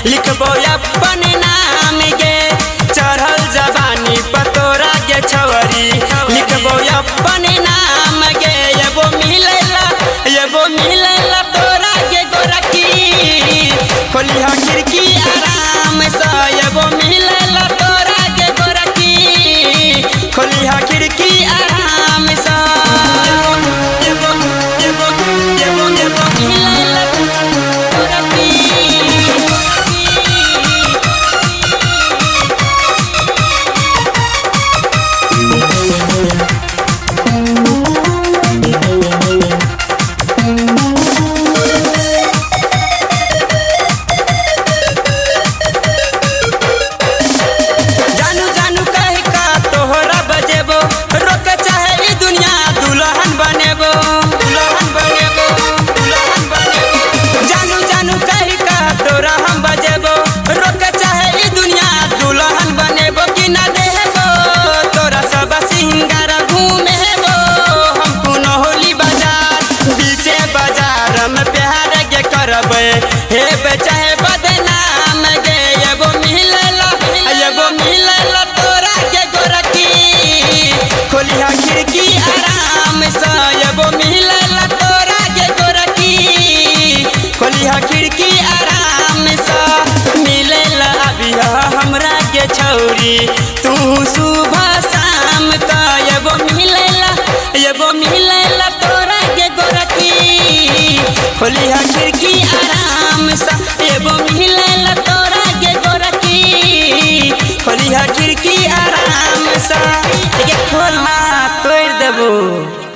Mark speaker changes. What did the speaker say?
Speaker 1: लिखबो अपन नाम गे चढ़ल जवानी पतोरा गे छवरी लिखबो अपन नाम गे एबो मिलेला तोरा गे गोरखी खोलिहा खिड़की आराम से एबो मिलेला तोरा गे गोरखी खोलिहा खिड़की आराम से मिलेला गोरखी। हे चाहे बदनाम गे एबो मिलेला तोरा के गोरखी खोलिहा खिड़की आराम से एबो मिलेला तोरा के गोरखी खोलिहा खिड़की आराम से मिलेला अबिया हमरा के छौरी तू सुबह शाम का एबो मिलेला तोरा के गोरखी खोलिहा खिड़की आराम से एबो मिलेला तोरा के गोरखी खोलिहा खिड़की आराम से खोलना तोड़ देबो।